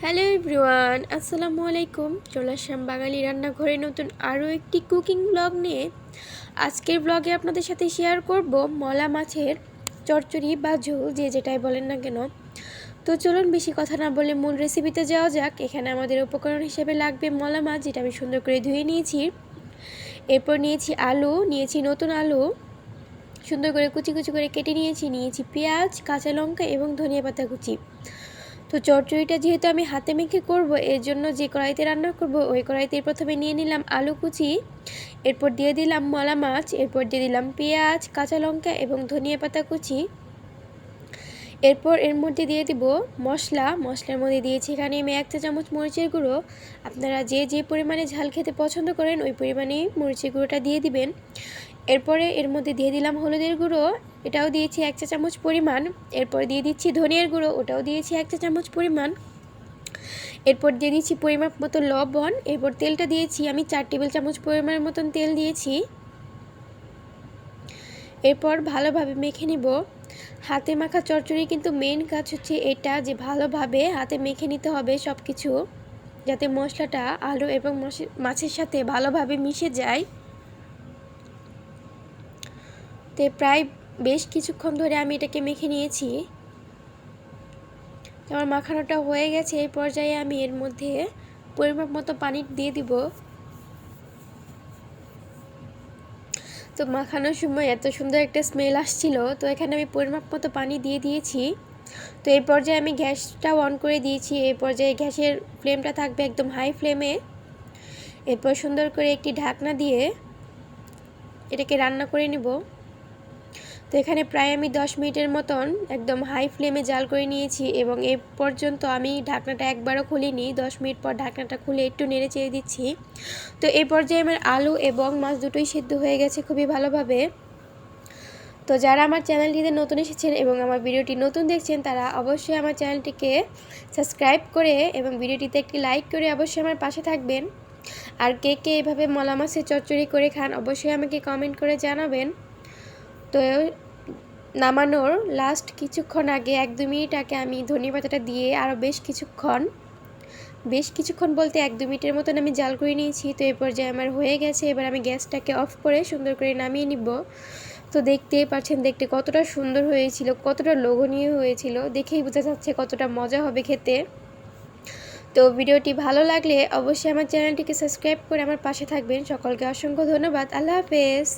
Hello everyone, আসসালামু আলাইকুম। চলে আসলাম বাঙালি রান্নাঘরে নতুন আরও একটি কুকিং ব্লগ নিয়ে। আজকের ব্লগে আপনাদের সাথে শেয়ার করব মলা মাছের চচ্চড়ি বা ঝোল, যে যেটাই বলেন না কেন। তো চলুন বেশি কথা না বলে মূল রেসিপিতে যাওয়া যাক। এখানে আমাদের উপকরণ হিসেবে লাগবে মলা মাছ, যেটা আমি সুন্দর করে ধুয়ে নিয়েছি। এরপর নিয়েছি আলু, নিয়েছি নতুন আলু সুন্দর করে কুচি কুচি করে কেটে নিয়েছি পেঁয়াজ, কাঁচা লঙ্কা এবং ধনিয়া পাতা কুচি। তো চচ্চড়িটা যেহেতু আমি হাতে মেখে করব, এর জন্য যে কড়াইতে রান্না করব ওই কড়াইতে প্রথমে নিয়ে নিলাম আলু কুচি, এরপর দিয়ে দিলাম মলা মাছ, এরপর দিয়ে দিলাম পেঁয়াজ, কাঁচা লঙ্কা এবং ধনিয়া পাতা কুচি। এরপর এর মধ্যে দিয়ে দিব মশলার মধ্যে দিয়েছি এখানে আমি 1 চা চামচ মরিচের গুঁড়ো। আপনারা যে যে পরিমাণে ঝাল খেতে পছন্দ করেন ওই পরিমাণেই মরিচের গুঁড়োটা দিয়ে দিবেন। এরপরে এর মধ্যে দিয়ে দিলাম হলুদের গুঁড়ো, এটাও দিয়েছি 1 চা চামচ পরিমাণ। এরপর দিয়ে দিচ্ছি ধনিয়ার গুঁড়ো, ওটাও দিয়েছি 1 চা চামচ পরিমাণ। এরপর দিয়ে দিচ্ছি পরিমাপ মতো লবণ। এরপর তেলটা দিয়েছি আমি 4 টেবিল চামচ পরিমাণের মতন তেল দিয়েছি। এরপর ভালোভাবে মেখে নিব। হাতে মাখা চচ্চড়ি কিন্তু মেন কাজ হচ্ছে এটা, যে ভালোভাবে হাতে মেখে নিতে হবে সব কিছু, যাতে মশলাটা আলু এবং মাছের সাথে ভালোভাবে মিশে যায়। তো প্রায় বেশ কিছুক্ষণ ধরে আমি এটাকে মেখে নিয়েছি। আমার মাখানোটা হয়ে গেছে। এই পর্যায়ে আমি এর মধ্যে পরিমাপ মতো পানি দিয়ে দিব। তো মাখানোর সময় এত সুন্দর একটা স্মেল আসছিল, তো এখানে আমি পরিমাপ মতো পানি দিয়ে দিয়েছি। তো এই পর্যায়ে আমি গ্যাসটা অন করে দিয়েছি। এই পর্যায়ে গ্যাসের ফ্লেমটা থাকবে একদম হাই ফ্লেমে। এরপর সুন্দর করে একটি ঢাকনা দিয়ে এটাকে রান্না করে নেব। তো এখানে প্রায় আমি 10 মিনিটের মতন একদম হাই ফ্লেমে জাল করে নিয়েছি এবং এ পর্যন্ত আমি ঢাকনাটা একবারও খুলিনি। 10 মিনিট পর ঢাকনাটা খুলে একটু নেড়ে চেড়ে দিচ্ছি। তো এই পর্যায়ে আমার আলু এবং মাছ দুটোই সিদ্ধ হয়ে গেছে খুবই ভালোভাবে। তো যারা আমার চ্যানেলটিতে নতুন এসেছেন এবং আমার ভিডিওটি নতুন দেখছেন, তারা অবশ্যই আমার চ্যানেলটিকে সাবস্ক্রাইব করে এবং ভিডিওটিতে একটি লাইক করে অবশ্যই আমার পাশে থাকবেন। আর কে কে এভাবে মলা মাছের চচ্চড়ি করে খান অবশ্যই আমাকে কমেন্ট করে জানাবেন। তো নামানোর লাস্ট কিছুক্ষণ আগে 1-2 মিনিট আগে আমি ধনিয়া পাতাটা দিয়ে আরও বেশ কিছুক্ষণ বলতে 1-2 মিনিটের মতন আমি জাল করে নিয়েছি। তো এই পর্যায়ে আমার হয়ে গেছে। এবার আমি গ্যাসটাকে অফ করে সুন্দর করে নামিয়ে নিব। তো দেখতেই পাচ্ছেন দেখতে কতটা সুন্দর হয়েছিল, কতটা লোভনীয় হয়েছিল, দেখেই বোঝা যাচ্ছে কতটা মজা হবে খেতে। তো ভিডিওটি ভালো লাগলে অবশ্যই আমার চ্যানেলটিকে সাবস্ক্রাইব করে আমার পাশে থাকবেন। সকলকে অসংখ্য ধন্যবাদ। আল্লাহ হাফেজ।